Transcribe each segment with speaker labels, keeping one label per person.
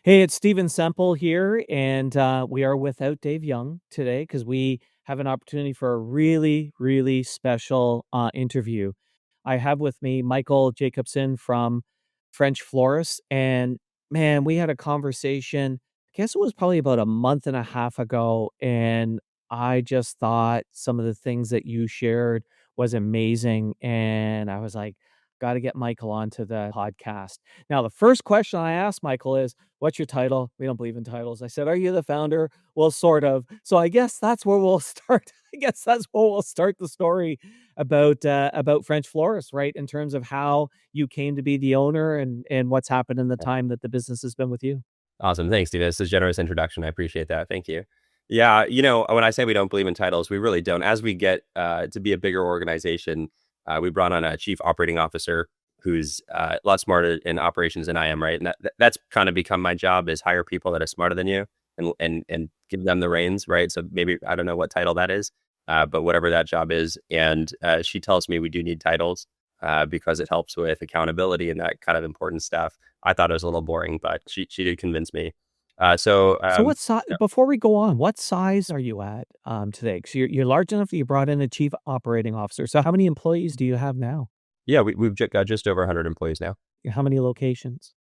Speaker 1: Hey, it's Steven Semple here, and we are without Dave Young today because we have an opportunity for a really, really special interview. I have with me Michael Jacobson from French Florist, and man, we had a conversation. I guess it was probably about a month and a half ago, and I just thought some of the things that you shared was amazing, and I was like, got to get Michael onto the podcast. Now, the first question I asked Michael is, "What's your title?" We don't believe in titles. I said, "Are you the founder?" Well, sort of. So I guess that's where we'll start. I guess that's where we'll start the story about French Florist, right? In terms of how you came to be the owner and what's happened in the time that the business has been with you.
Speaker 2: Awesome. Thanks, Steve. This is a generous introduction. I appreciate that. Thank you. Yeah, when I say we don't believe in titles, we really don't. As we get to be a bigger organization, we brought on a chief operating officer who's a lot smarter in operations than I am, right? And that's kind of become my job is hire people that are smarter than you and give them the reins, right? So maybe I don't know what title that is, but whatever that job is. And she tells me we do need titles because it helps with accountability and that kind of important stuff. I thought it was a little boring, but she did convince me. Uh, so
Speaker 1: So
Speaker 2: um,
Speaker 1: what size? Before we go on, what size are you at today? Because you're large enough that you brought in a chief operating officer. So how many employees do you have now?
Speaker 2: yeah, we've got just over 100 employees now.
Speaker 1: How many locations?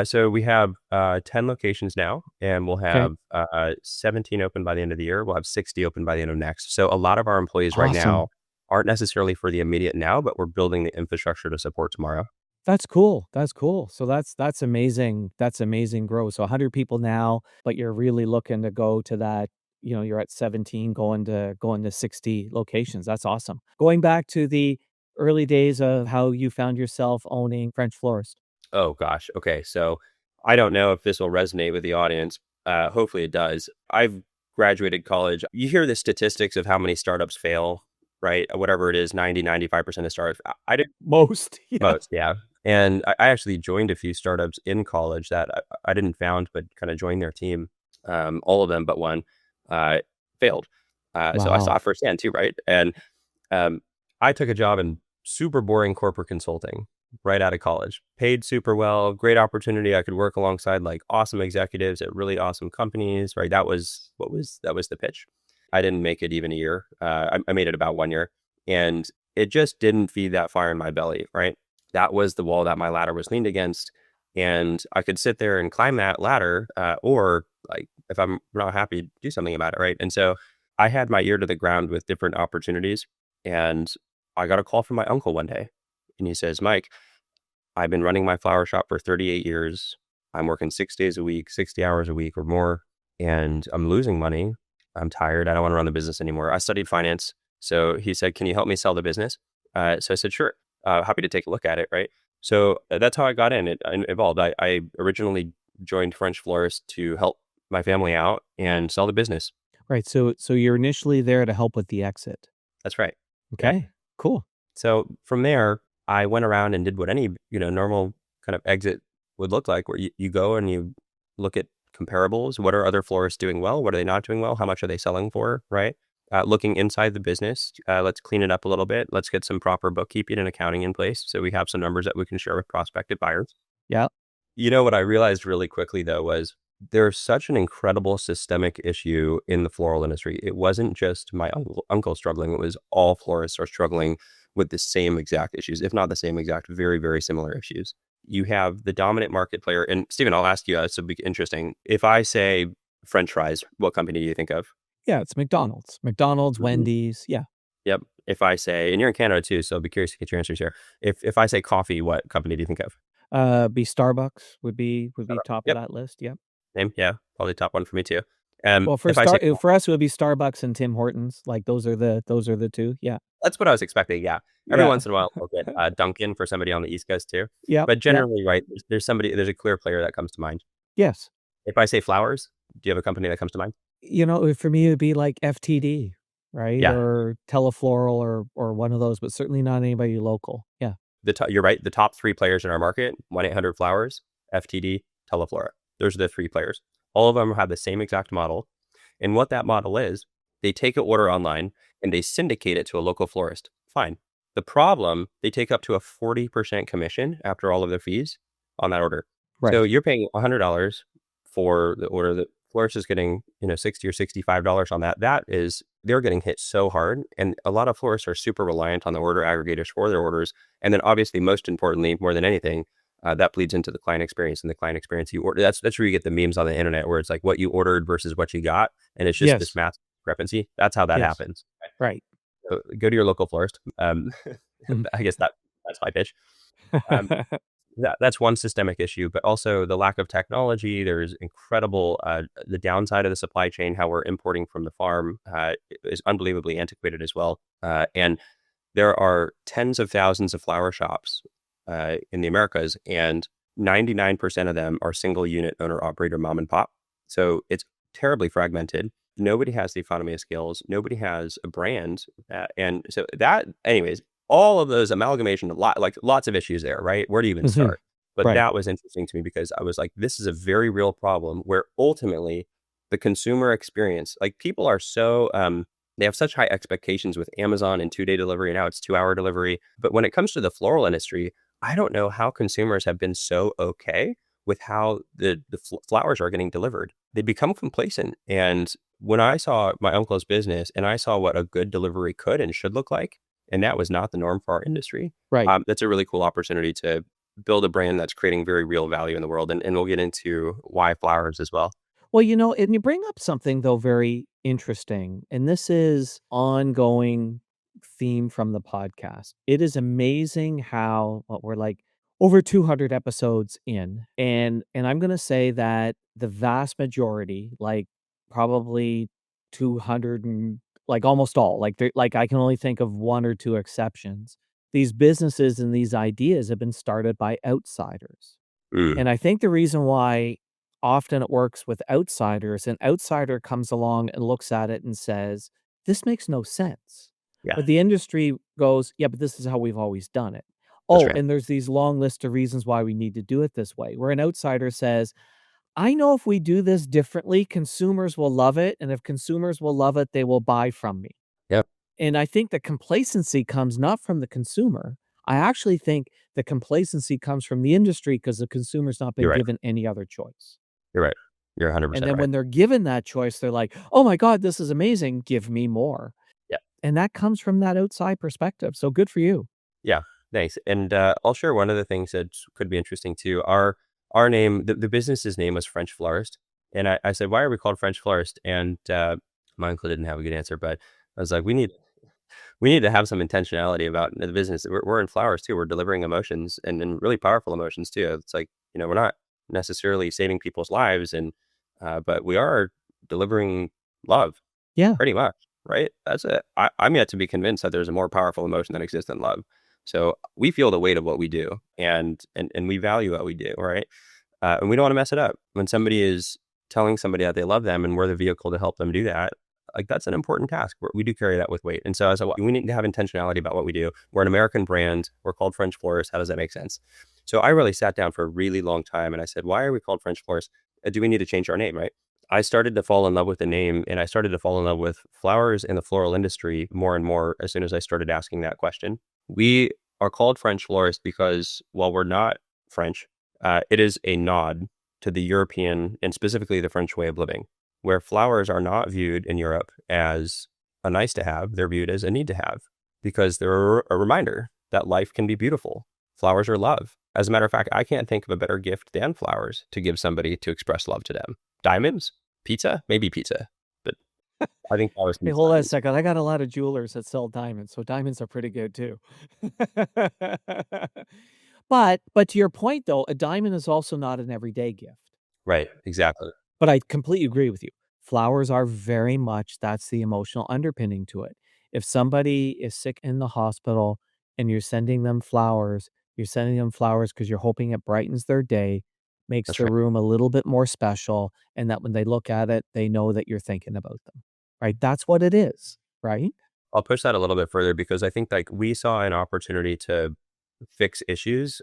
Speaker 2: So we have 10 locations now, and we'll
Speaker 1: Okay,
Speaker 2: have 17 open by the end of the year. We'll have 60 open by the end of next. So a lot of our employees right
Speaker 1: awesome.
Speaker 2: now aren't necessarily for the immediate now, but we're building the infrastructure to support tomorrow.
Speaker 1: That's cool, that's cool. So that's amazing, that's amazing growth. So 100 people now, but you're really looking to go to that, you're at 17 going to 60 locations. That's awesome. Going back to the early days of how you found yourself owning French Florist.
Speaker 2: Oh gosh. Okay. So I don't know if this will resonate with the audience. Hopefully it does. I've graduated college. You hear the statistics of how many startups fail, right? Whatever it is, 95% of startups. I did
Speaker 1: Most, yeah.
Speaker 2: most, yeah. And I actually joined a few startups in college that I didn't found, but kind of joined their team. All of them but one uh, failed. So I saw
Speaker 1: Wow.
Speaker 2: it firsthand too, right? And um, I took a job in super boring corporate consulting right out of college. Paid super well, great opportunity. I could work alongside like awesome executives at really awesome companies, right? That was the pitch. I didn't make it even a year. I made it about 1 year, and it just didn't feed that fire in my belly, right? That was the wall that my ladder was leaned against, and I could sit there and climb that ladder, or like if I'm not happy, do something about it, right? And so I had my ear to the ground with different opportunities, and I got a call from my uncle one day, and he says, "Mike, I've been running my flower shop for 38 years. I'm working 6 days a week, 60 hours a week or more, and I'm losing money. I'm tired. I don't want to run the business anymore." I studied finance. So he said, "Can you help me sell the business?" So I said, "Sure. Happy to take a look at it." Right. So that's how I got in. It evolved. I originally joined French Florist to help my family out and sell the business.
Speaker 1: Right. So you're initially there to help with the exit.
Speaker 2: That's right. Yeah.
Speaker 1: Okay. Cool.
Speaker 2: So from there, I went around and did what any, normal kind of exit would look like, where you go and you look at comparables. What are other florists doing well? What are they not doing well? How much are they selling for? Right. Looking inside the business, let's clean it up a little bit. Let's get some proper bookkeeping and accounting in place so we have some numbers that we can share with prospective buyers.
Speaker 1: Yeah.
Speaker 2: What I realized really quickly though was there's such an incredible systemic issue in the floral industry. It wasn't just my uncle struggling, it was all florists are struggling with the same exact issues, if not the same exact, very, very similar issues. You have the dominant market player. And Stephen, I'll ask you, this would be interesting. If I say French fries, what company do you think of?
Speaker 1: Yeah, it's McDonald's. McDonald's,
Speaker 2: Mhm.
Speaker 1: Wendy's. Yeah.
Speaker 2: Yep. If I say, and you're in Canada too, so I'll be curious to get your answers here. If I say coffee, what company do you think of?
Speaker 1: Be Starbucks would be
Speaker 2: Starbucks.
Speaker 1: top of
Speaker 2: Yep.
Speaker 1: that list. Yep.
Speaker 2: Same. Yeah. Probably top one for me too.
Speaker 1: Well,
Speaker 2: If I say
Speaker 1: for us, it would be Starbucks and Tim Hortons. Like those are the two. Yeah.
Speaker 2: That's what I was expecting, yeah. Every
Speaker 1: Yeah.
Speaker 2: once in a while, we'll get, Dunkin' for somebody on the East Coast too.
Speaker 1: Yep.
Speaker 2: But
Speaker 1: Yep.
Speaker 2: generally, right, there's a clear player that comes to mind.
Speaker 1: Yes.
Speaker 2: If I say flowers, do you have a company that comes to mind?
Speaker 1: For me, it'd be like FTD, right?
Speaker 2: Yeah.
Speaker 1: Or Telefloral or one of those, but certainly not anybody local. Yeah.
Speaker 2: You're right, the top 3 players in our market, 1-800-Flowers, FTD, Teleflora. Those are the 3 players. All of them have the same exact model, and what that model is, they take an order online, and they syndicate it to a local florist. Fine. The problem, they take up to a 40% commission after all of their fees on that order. So
Speaker 1: Right.
Speaker 2: you're paying $100 for the order that florist is getting, $60 or $65 on that. They're getting hit so hard. And a lot of florists are super reliant on the order aggregators for their orders. And then obviously, most importantly, more than anything, that bleeds into the client experience, and the client experience you order. That's where you get the memes on the internet where it's like what you ordered versus what you got. And it's just this
Speaker 1: Yes.
Speaker 2: massive discrepancy. That's how that
Speaker 1: Yes.
Speaker 2: happens.
Speaker 1: Right.
Speaker 2: So go to your local florist.
Speaker 1: Mhm.
Speaker 2: I guess that's my pitch. Um, that's one systemic issue, but also the lack of technology. There's incredible the downside of the supply chain. How we're importing from the farm is unbelievably antiquated as well. And there are tens of thousands of flower shops in the Americas, and 99% of them are single unit owner operator mom and pop. So it's terribly fragmented. Nobody has the economy of scales. Nobody has a brand. And so that, anyways, all of those amalgamation, lots of issues there, right? Where do you even
Speaker 1: Mhm.
Speaker 2: start? But
Speaker 1: Right.
Speaker 2: that was interesting to me because I was like, this is a very real problem where ultimately the consumer experience, like people are so, they have such high expectations with Amazon and 2-day delivery, and now it's 2-hour delivery. But when it comes to the floral industry, I don't know how consumers have been so okay with how the flowers are getting delivered. They become complacent. And when I saw my uncle's business and I saw what a good delivery could and should look like, and that was not the norm for our industry,
Speaker 1: Right.
Speaker 2: that's a really cool opportunity to build a brand that's creating very real value in the world. And we'll get into why flowers as well.
Speaker 1: Well, and you bring up something though very interesting, and this is ongoing theme from the podcast. It is amazing how what we're like over 200 episodes in, and I'm going to say that the vast majority, like probably 200 and like almost all, like I can only think of one or two exceptions. These businesses and these ideas have been started by outsiders.
Speaker 2: Mm,
Speaker 1: And I think the reason why often it works with outsiders, an outsider comes along and looks at it and says, "This makes no sense."
Speaker 2: yeah,
Speaker 1: But the industry goes, "Yeah, but this is how we've always done it."
Speaker 2: that's
Speaker 1: Oh,
Speaker 2: right.
Speaker 1: and there's these long list of reasons why we need to do it this way. Where an outsider says, "I know if we do this differently, consumers will love it, and if consumers will love it, they will buy from me."
Speaker 2: Yep,
Speaker 1: And I think the complacency comes not from the consumer. I actually think the complacency comes from the industry because the consumer's not been
Speaker 2: you're right.
Speaker 1: given any other choice.
Speaker 2: You're right. You're
Speaker 1: And
Speaker 2: 100%
Speaker 1: then
Speaker 2: right.
Speaker 1: when they're given that choice, they're like, "Oh my god, this is amazing. Give me more."
Speaker 2: Yeah.
Speaker 1: And that comes from that outside perspective. So good for you.
Speaker 2: Yeah, thanks. And I'll share one of the things that could be interesting too. Our name, the business's name was French Florist, and I said, why are we called French Florist? And my uncle didn't have a good answer, but I was like, we need to have some intentionality about the business. We're in flowers too. We're delivering emotions and really powerful emotions too. It's like we're not necessarily saving people's lives, and but we are delivering love.
Speaker 1: Yeah.
Speaker 2: Pretty much, right? That's it. I'm yet to be convinced that there's a more powerful emotion that exists than love. So we feel the weight of what we do, and we value what we do, right? And we don't want to mess it up. When somebody is telling somebody that they love them, and we're the vehicle to help them do that, like that's an important task. We do carry that with weight, and so we need to have intentionality about what we do. We're an American brand. We're called French Florists. How does that make sense? So I really sat down for a really long time, and I said, why are we called French Florists? Do we need to change our name, right? I started to fall in love with the name, and I started to fall in love with flowers and the floral industry more and more as soon as I started asking that question. We are called French florists because while we're not French, it is a nod to the European and specifically the French way of living, where flowers are not viewed in Europe as a nice to have, they're viewed as a need to have because they're a reminder that life can be beautiful. Flowers are love. As a matter of fact, I can't think of a better gift than flowers to give somebody to express love to them. Diamonds? Pizza? Maybe pizza, but I think flowers
Speaker 1: Hey,
Speaker 2: means
Speaker 1: hold on a
Speaker 2: diamonds.
Speaker 1: second. I got a lot of jewelers that sell diamonds, so diamonds are pretty good too. But to your point though, a diamond is also not an everyday gift.
Speaker 2: Right, exactly.
Speaker 1: But I completely agree with you. Flowers are very much that's the emotional underpinning to it. If somebody is sick in the hospital and you're sending them flowers because you're hoping it brightens their day, makes
Speaker 2: That's
Speaker 1: the
Speaker 2: right.
Speaker 1: room a little bit more special, and that when they look at it, they know that you're thinking about them, right? That's what it is, right?
Speaker 2: I'll push that a little bit further because I think like we saw an opportunity to fix issues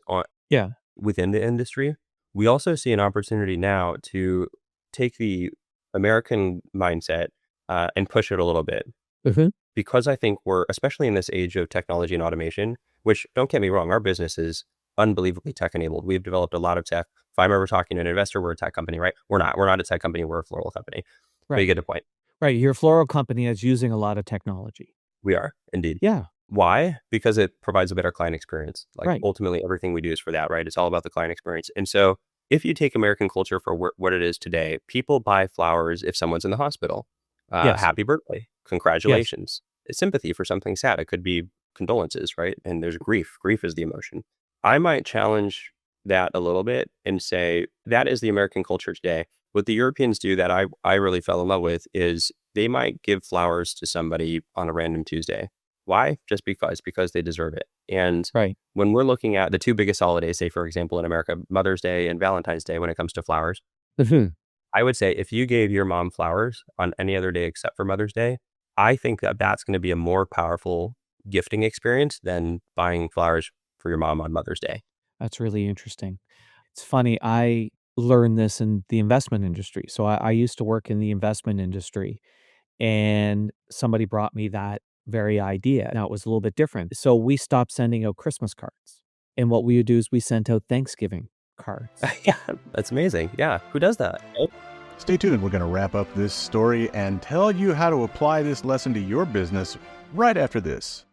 Speaker 1: Yeah.
Speaker 2: within the industry. We also see an opportunity now to take the American mindset and push it a little bit
Speaker 1: Mhm.
Speaker 2: because I think we're, especially in this age of technology and automation, which don't get me wrong, our business is unbelievably tech enabled. We've developed a lot of tech If I'm ever talking to an investor, we're a tech company, right? We're not. We're not a tech company. We're a floral company. But you
Speaker 1: Right.
Speaker 2: get the point.
Speaker 1: Right. You're a floral company that's using a lot of technology.
Speaker 2: We are indeed.
Speaker 1: Yeah.
Speaker 2: Why? Because it provides a better client experience. Like
Speaker 1: Right.
Speaker 2: ultimately, everything we do is for that, right? It's all about the client experience. And so, if you take American culture for what it is today, people buy flowers if someone's in the hospital.
Speaker 1: Yes.
Speaker 2: Happy birthday,
Speaker 1: Yes.
Speaker 2: congratulations, sympathy for something sad. It could be condolences, right? And there's grief. Grief is the emotion. I might challenge that a little bit and say that is the American culture today. What the Europeans do that I really fell in love with is they might give flowers to somebody on a random Tuesday. Why? Just because they deserve it. And
Speaker 1: Right.
Speaker 2: when we're looking at the two biggest holidays, say, for example, in America, Mother's Day and Valentine's Day, when it comes to flowers,
Speaker 1: Mhm.
Speaker 2: I would say if you gave your mom flowers on any other day except for Mother's Day, I think that that's going to be a more powerful gifting experience than buying flowers for your mom on Mother's Day.
Speaker 1: That's really interesting. It's funny. I learned this in the investment industry. So I used to work in the investment industry, and somebody brought me that very idea. Now it was a little bit different. So we stopped sending out Christmas cards. And what we would do is we sent out Thanksgiving cards.
Speaker 2: Yeah, that's amazing. Yeah, who does that? Right?
Speaker 3: Stay tuned. We're going to wrap up this story and tell you how to apply this lesson to your business right after this.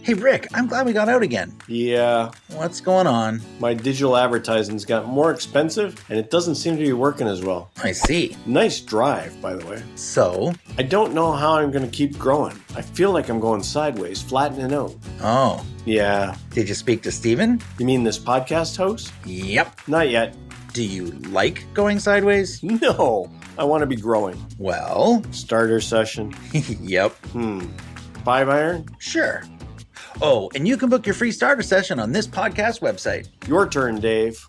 Speaker 4: Hey, Rick, I'm glad we got out again.
Speaker 5: Yeah,
Speaker 4: What's going on?
Speaker 5: my digital advertising's got more expensive and it doesn't seem to be working as well.
Speaker 4: I see.
Speaker 5: Nice drive, by the way.
Speaker 4: So?
Speaker 5: I don't know how I'm going to keep growing. I feel like I'm going sideways, flattening out.
Speaker 4: Oh,
Speaker 5: Yeah.
Speaker 4: did you speak to Steven?
Speaker 5: You mean this podcast host?
Speaker 4: Yep.
Speaker 5: Not yet.
Speaker 4: Do you like going sideways?
Speaker 5: No, I want to be growing.
Speaker 4: Well,
Speaker 5: Starter session.
Speaker 4: yep,
Speaker 5: 5 iron?
Speaker 4: sure. Oh, and you can book your free starter session on this podcast website.
Speaker 5: Your turn, Dave.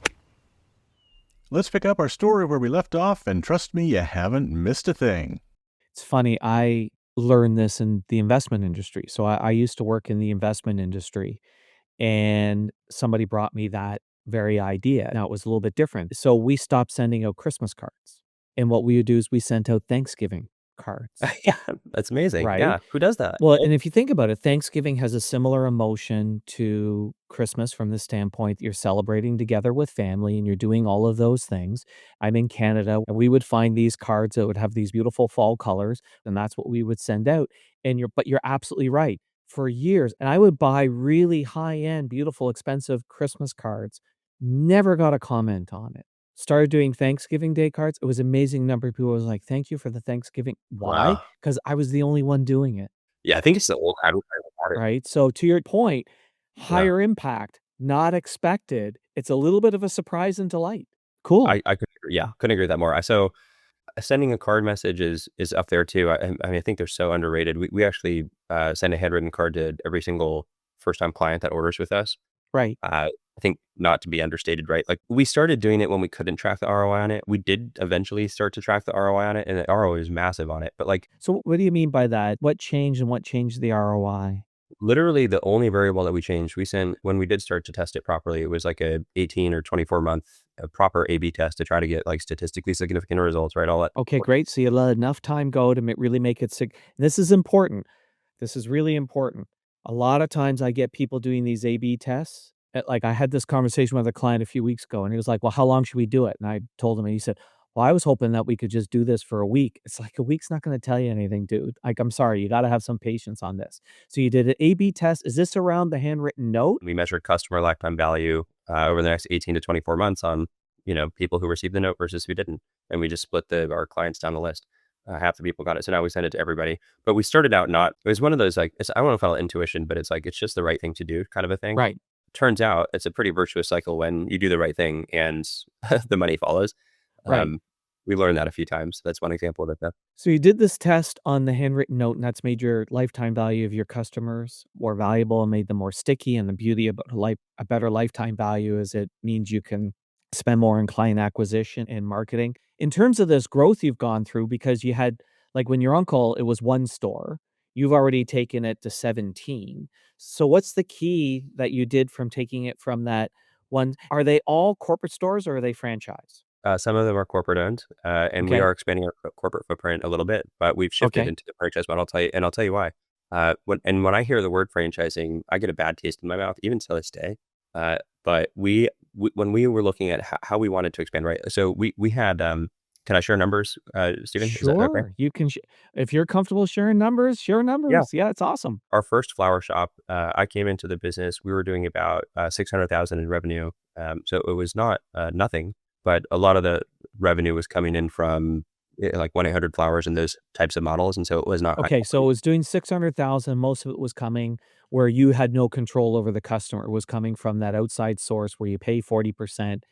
Speaker 3: Let's pick up our story where we left off, and trust me, you haven't missed a thing.
Speaker 1: It's funny. I learned this in the investment industry. So I used to work in the investment industry, and somebody brought me that very idea. Now it was a little bit different. So we stopped sending out Christmas cards. And what we would do is we sent out Thanksgiving cards.
Speaker 2: Yeah, that's amazing.
Speaker 1: Right?
Speaker 2: Yeah, who does that?
Speaker 1: Well, and if you think about it, Thanksgiving has a similar emotion to Christmas from the standpoint that you're celebrating together with family and you're doing all of those things. I'm in Canada, and we would find these cards that would have these beautiful fall colors, and that's what we would send out. But you're absolutely right. For years, and I would buy really high-end, beautiful, expensive Christmas cards, never got a comment on it. Started doing Thanksgiving Day cards. It was amazing number of people was like, "Thank you for the Thanksgiving." Why?
Speaker 2: Wow.
Speaker 1: Because I was the only one doing it.
Speaker 2: Yeah, I think it's the old advertising part.
Speaker 1: Right? So to your point,
Speaker 2: Yeah.
Speaker 1: higher impact, not expected. It's a little bit of a surprise and delight. Cool.
Speaker 2: I could agree, yeah, couldn't agree with that more. So sending a card message is up there too. I mean, I think they're so underrated. We actually send a handwritten card to every single first time client that orders with us.
Speaker 1: Right.
Speaker 2: I think not to be understated, right? Like we started doing it when we couldn't track the ROI on it. We did eventually start to track the ROI on it, and the ROI is massive on it. But like
Speaker 1: So what do you mean by that? What changed and what changed the ROI?
Speaker 2: literally the only variable that we changed, we sent when we did start to test it properly, it was like a 18 or 24 month proper A/B test to try to get like statistically significant results, right? All that.
Speaker 1: Okay, great. So you let enough time go to really make it sig. This is important. This is really important. A lot of times I get people doing these A/B tests. Like I had this conversation with a client a few weeks ago, and he was like, "Well, how long should we do it?" And I told him, and he said, "Well, I was hoping that we could just do this for a week." It's like a week's not going to tell you anything, dude. Like, I'm sorry, you got to have some patience on this. So you did an A/B test. Is this around the handwritten note?
Speaker 2: We measured customer lifetime value over the next 18 to 24 months on, people who received the note versus who didn't. And we just split our clients down the list. Half the people got it. So now we send it to everybody. But we started out it was one of those, like, I don't know if I'll intuition, but it's like, it's just the right thing to do kind of a thing.
Speaker 1: Right.
Speaker 2: Turns out it's a pretty virtuous cycle when you do the right thing and the money follows.
Speaker 1: Right.
Speaker 2: We learned that a few times. That's one example of it. Though.
Speaker 1: So you did this test on the handwritten note, and that's made your lifetime value of your customers more valuable and made them more sticky. And the beauty about a better lifetime value is it means you can spend more on client acquisition and marketing. In terms of this growth you've gone through, because you had, like when your uncle, it was one store, you've already taken it to 17. So what's the key that you did from taking it from that one? Are they all corporate stores or are they franchise?
Speaker 2: Some of them are corporate owned, and we
Speaker 1: Okay.
Speaker 2: are expanding our corporate footprint a little bit, but we've shifted
Speaker 1: Okay.
Speaker 2: into the franchise model. I'll tell you why. When I hear the word franchising, I get a bad taste in my mouth, even to this day. But we when we were looking at how we wanted to expand, right? So we had, can I share numbers, Stephen? Is that okay?
Speaker 1: Sure, you can if you're comfortable sharing numbers, share
Speaker 2: Yeah.
Speaker 1: numbers. Yeah, it's awesome.
Speaker 2: Our first flower shop, I came into the business, we were doing about 600,000 in revenue. So it was not nothing, but a lot of the revenue was coming in from like 1-800-Flowers and those types of models. And so it was not high
Speaker 1: Okay, so it
Speaker 2: quality.
Speaker 1: was doing 600,000, most of it was coming where you had no control over the customer. It was coming from that outside source where you pay 40%.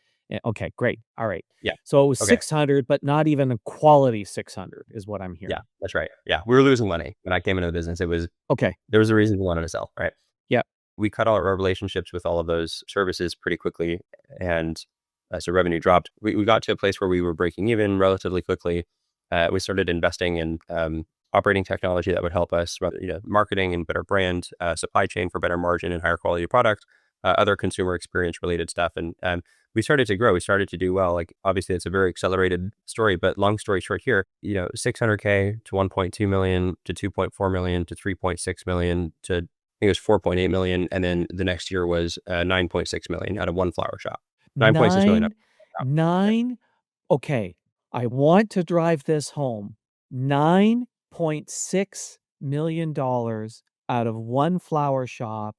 Speaker 1: Okay, great. All right.
Speaker 2: Yeah.
Speaker 1: So it was
Speaker 2: Okay.
Speaker 1: 600, but not even a quality 600 is what I'm
Speaker 2: Yeah,
Speaker 1: hearing.
Speaker 2: that's right. Yeah. We were losing money when I came into the business.
Speaker 1: Okay.
Speaker 2: There was a reason we wanted to sell, right?
Speaker 1: Yeah.
Speaker 2: We cut all our relationships with all of those services pretty quickly. And so revenue dropped. We got to a place where we were breaking even relatively quickly. We started investing in operating technology that would help us, marketing and better brand, supply chain for better margin and higher quality product, other consumer experience related stuff. And we started to grow. We started to do well. Like obviously it's a very accelerated story, but long story short here, 600K to 1.2 million to 2.4 million to 3.6 million to I think it was 4.8 million. And then the next year was 9.6 million out of one flower shop. 9.6 million. Out
Speaker 1: Nine,
Speaker 2: of one shop.
Speaker 1: nine. Okay, I want to drive this home. $9.6 million out of one flower shop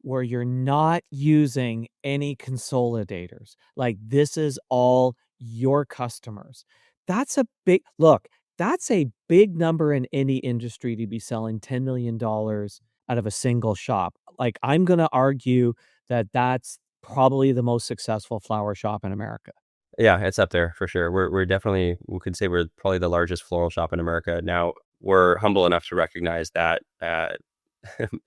Speaker 1: where you're not using any consolidators. Like this is all your customers. That's a big look. That's a big number in any industry to be selling $10 million out of a single shop. Like I'm going to argue that that's probably the most successful flower shop in America.
Speaker 2: Yeah, it's up there for sure. We're definitely, we could say we're probably the largest floral shop in America. Now, we're humble enough to recognize that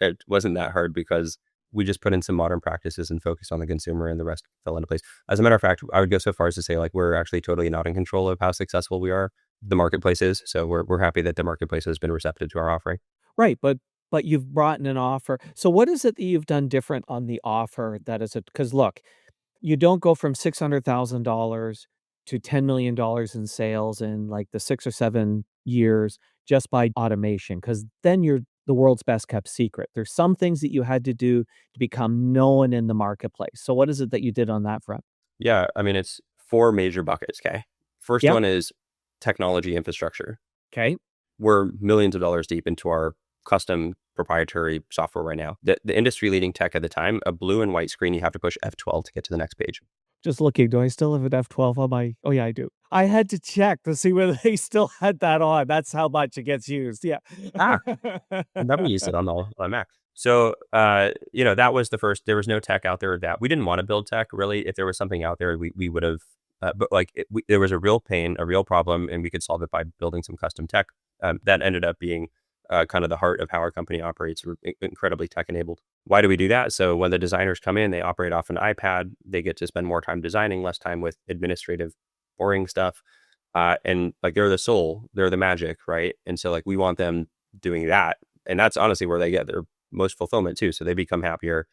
Speaker 2: it wasn't that hard because we just put in some modern practices and focused on the consumer and the rest fell into place. As a matter of fact, I would go so far as to say like we're actually totally not in control of how successful we are. The marketplace is. So we're happy that the marketplace has been receptive to our offering.
Speaker 1: Right, but you've brought in an offer. So what is it that you've done different on the offer that is it? Because look, you don't go from $600,000 to $10 million in sales in like the 6 or 7 years just by automation, because then you're the world's best kept secret. There's some things that you had to do to become known in the marketplace. So what is it that you did on that front?
Speaker 2: Yeah, I mean, it's four major buckets. Okay. First
Speaker 1: Yep.
Speaker 2: one is technology infrastructure.
Speaker 1: Okay.
Speaker 2: We're millions of dollars deep into our custom proprietary software right now. The industry leading tech at the time, a blue and white screen, you have to push F12 to get to the next page.
Speaker 1: Just looking, do I still have an F12 on my oh, yeah, I do. I had to check to see whether they still had that on. That's how much it gets used. Yeah.
Speaker 2: Ah, I've never used it on Mac. So, that was the first, there was no tech out there that we didn't want to build tech really. If there was something out there, we would have, but like there was a real pain, a real problem, and we could solve it by building some custom tech. That ended up being kind of the heart of how our company operates. We're incredibly tech enabled. Why do we do that? So when the designers come in, they operate off an iPad. They get to spend more time designing, less time with administrative, boring stuff. And like they're the soul, they're the magic, right? And so like we want them doing that, and that's honestly where they get their most fulfillment too. So they become happier.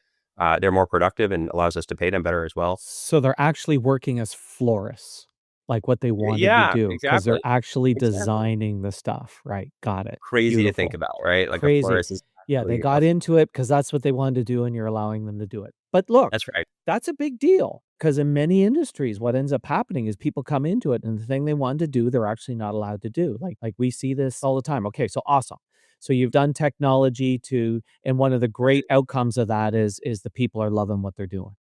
Speaker 2: They're more productive and allows us to pay them better as well.
Speaker 1: So they're actually working as florists, like what they wanted to
Speaker 2: Yeah,
Speaker 1: do, because 'cause they're
Speaker 2: exactly.
Speaker 1: actually
Speaker 2: Exactly.
Speaker 1: designing the stuff, right, got it.
Speaker 2: Crazy to think
Speaker 1: Beautiful.
Speaker 2: about, right? Like a
Speaker 1: Crazy.
Speaker 2: florist is
Speaker 1: Yeah, they
Speaker 2: actually
Speaker 1: got into it because that's what they wanted to do, and you're allowing them to do it. But look,
Speaker 2: that's right.
Speaker 1: that's a big deal because in many industries, what ends up happening is people come into it, and the thing they wanted to do, they're actually not allowed to do. Like we see this all the time. Okay, so awesome. So you've done technology to and one of the great outcomes of that is the people are loving what they're doing.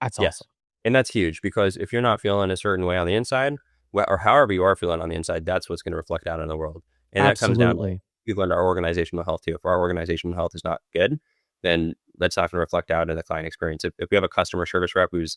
Speaker 1: That's
Speaker 2: Yes.
Speaker 1: awesome.
Speaker 2: And that's huge because if you're not feeling a certain way on the inside, or however you are feeling on the inside, that's what's going to reflect out in the world. And that comes down to
Speaker 1: Absolutely.
Speaker 2: people under our organizational health too. If our organizational health is not good, then that's not going to reflect out in the client experience. If we have a customer service rep who's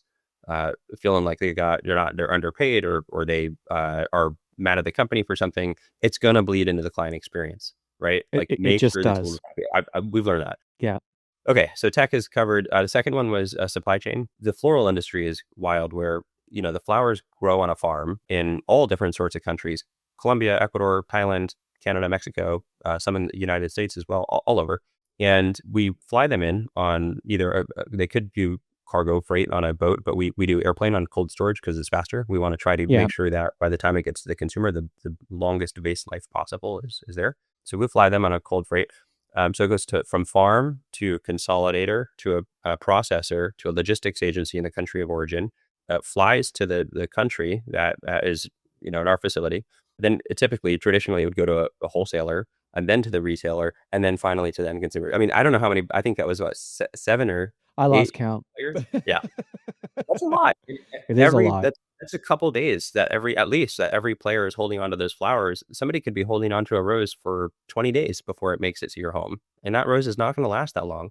Speaker 2: feeling like they're underpaid or they are mad at the company for something, it's going to bleed into the client experience, right?
Speaker 1: It
Speaker 2: Like
Speaker 1: it it
Speaker 2: make
Speaker 1: just
Speaker 2: sure the team is
Speaker 1: does.
Speaker 2: happy. We've learned that.
Speaker 1: Yeah.
Speaker 2: Okay, so tech is covered. The second one was supply chain. The floral industry is wild, where the flowers grow on a farm in all different sorts of countries: Colombia, Ecuador, Thailand, Canada, Mexico, some in the United States as well, all over. And we fly them in on either they could do cargo freight on a boat, but we do airplane on cold storage because it's faster. We want to try to
Speaker 1: Yeah.
Speaker 2: make sure that by the time it gets to the consumer, the longest base life possible is there. So we fly them on a cold freight. So it goes from farm to consolidator to a processor to a logistics agency in the country of origin. Flies to the country that is, in our facility. Then traditionally, it would go to a wholesaler and then to the retailer and then finally to the end consumer. I mean, I don't know how many. I think that was what, 7 or
Speaker 1: I lost
Speaker 2: 8
Speaker 1: count.
Speaker 2: layers. Yeah, that's a lot.
Speaker 1: It is a
Speaker 2: Every
Speaker 1: lot.
Speaker 2: that's a couple days that every player is holding onto those flowers. Somebody could be holding onto a rose for 20 days before it makes it to your home, and that rose is not going to last that long.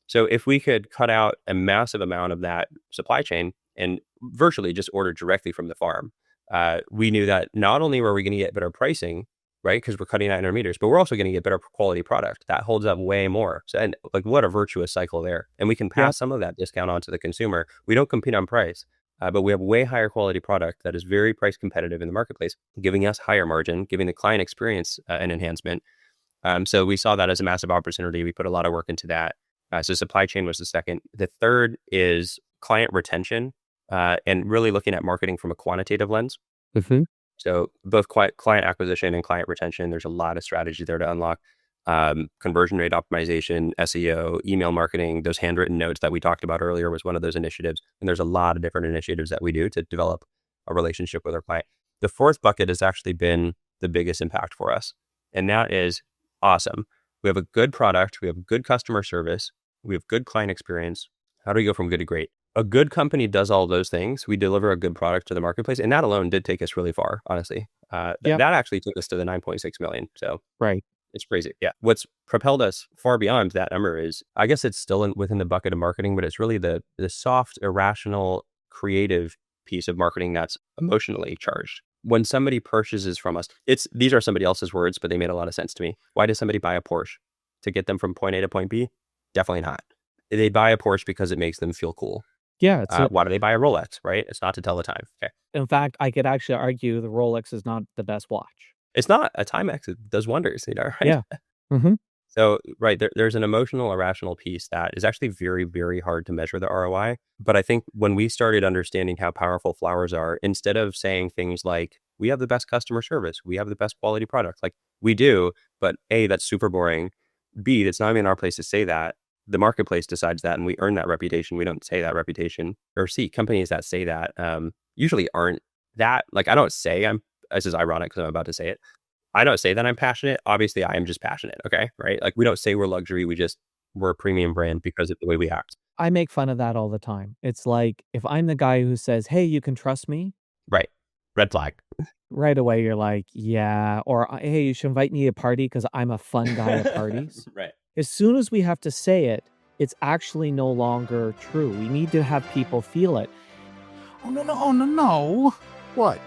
Speaker 2: So if we could cut out a massive amount of that supply chain and virtually just order directly from the farm, we knew that not only were we going to get better pricing, right, because we're cutting out intermediaries, but we're also going to get better quality product that holds up way more. So, and like, what a virtuous cycle there. And we can pass
Speaker 1: Yep.
Speaker 2: some of that discount on to the consumer. We don't compete on price, but we have way higher quality product that is very price competitive in the marketplace, giving us higher margin, giving the client experience an enhancement. So we saw that as a massive opportunity. We put a lot of work into that. So supply chain was the second. The third is client retention, and really looking at marketing from a quantitative lens.
Speaker 1: Mm-hmm.
Speaker 2: So both client acquisition and client retention, there's a lot of strategy there to unlock. Conversion rate optimization, SEO, email marketing, those handwritten notes that we talked about earlier was one of those initiatives. And there's a lot of different initiatives that we do to develop a relationship with our client. The fourth bucket has actually been the biggest impact for us. And that is awesome. We have a good product. We have good customer service. We have good client experience. How do we go from good to great? A good company does all those things. We deliver a good product to the marketplace. And that alone did take us really far, honestly.
Speaker 1: Yep.
Speaker 2: That actually took us to the 9.6 million. So
Speaker 1: Right.
Speaker 2: it's crazy. Yeah. What's propelled us far beyond that number is, I guess it's still within the bucket of marketing, but it's really the soft, irrational, creative piece of marketing that's emotionally charged. When somebody purchases from us, these are somebody else's words, but they made a lot of sense to me. Why does somebody buy a Porsche? To get them from point A to point B? Definitely not. They buy a Porsche because it makes them feel cool.
Speaker 1: Yeah.
Speaker 2: Why do they buy a Rolex, right? It's not to tell the time. Okay.
Speaker 1: In fact, I could actually argue the Rolex is not the best watch.
Speaker 2: It's not a Timex. It does wonders, right?
Speaker 1: Yeah. Mm-hmm.
Speaker 2: So, right, there's an emotional, irrational piece that is actually very, very hard to measure the ROI. But I think when we started understanding how powerful flowers are, instead of saying things like, we have the best customer service, we have the best quality product, like we do, but A, that's super boring. B, that's not even our place to say that. The marketplace decides that, and we earn that reputation. We don't say that reputation. Or C, companies that say that usually aren't that. Like, I don't say this is ironic because I'm about to say it. I don't say that I'm passionate. Obviously, I am just passionate. Okay. Right. Like, we don't say we're luxury. We're a premium brand because of the way we act.
Speaker 1: I make fun of that all the time. It's like, if I'm the guy who says, hey, you can trust me,
Speaker 2: Right. Red flag.
Speaker 1: right away you're like, yeah. Or, hey, you should invite me to a party because I'm a fun guy at parties.
Speaker 2: Right.
Speaker 1: As soon as we have to say it, it's actually no longer true. We need to have people feel it.
Speaker 6: Oh, no.
Speaker 5: What?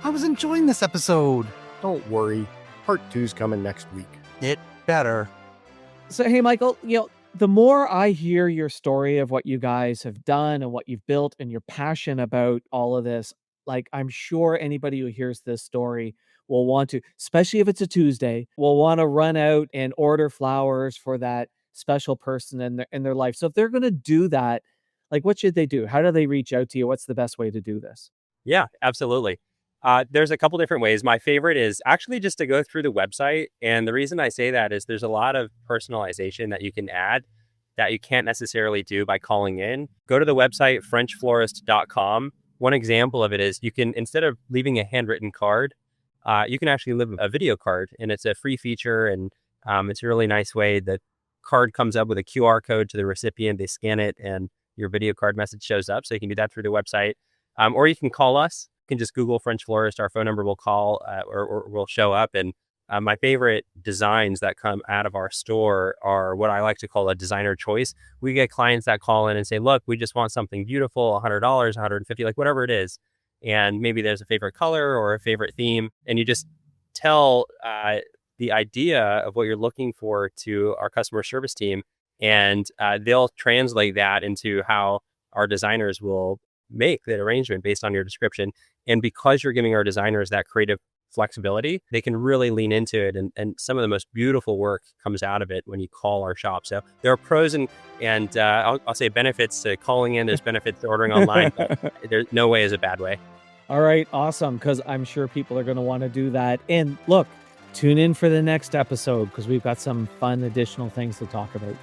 Speaker 6: I was enjoying this episode.
Speaker 5: Don't worry. Part 2's coming next week.
Speaker 6: It better.
Speaker 1: So, hey, Michael, the more I hear your story of what you guys have done and what you've built and your passion about all of this, like, I'm sure anybody who hears this story will want to, especially if it's a Tuesday, will want to run out and order flowers for that special person in their life. So if they're going to do that, like, what should they do? How do they reach out to you? What's the best way to do this?
Speaker 2: Yeah, absolutely. There's a couple different ways. My favorite is actually just to go through the website. And the reason I say that is there's a lot of personalization that you can add that you can't necessarily do by calling in. Go to the website, frenchflorist.com. One example of it is you can, instead of leaving a handwritten card, you can actually leave a video card, and it's a free feature. And it's a really nice way. The card comes up with a QR code to the recipient. They scan it and your video card message shows up. So you can do that through the website. Or you can call us. You can just Google French Florist. Our phone number will call or will show up. And my favorite designs that come out of our store are what I like to call a designer choice. We get clients that call in and say, look, we just want something beautiful, $100, $150, like whatever it is. And maybe there's a favorite color or a favorite theme. And you just tell the idea of what you're looking for to our customer service team. And they'll translate that into how our designers will make that arrangement based on your description. And because you're giving our designers that creative flexibility, they can really lean into it. And some of the most beautiful work comes out of it when you call our shop. So there are pros and I'll say benefits to calling in. There's benefits to ordering online, but there's no way is a bad way.
Speaker 1: All right, awesome. Because I'm sure people are going to want to do that. And look, tune in for the next episode because we've got some fun additional things to talk about.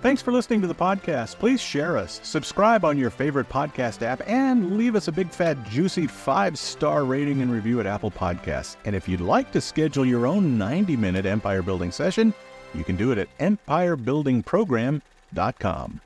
Speaker 3: Thanks for listening to the podcast. Please share us, subscribe on your favorite podcast app, and leave us a big, fat, juicy 5-star rating and review at Apple Podcasts. And if you'd like to schedule your own 90-minute empire building session, you can do it at empirebuildingprogram.com.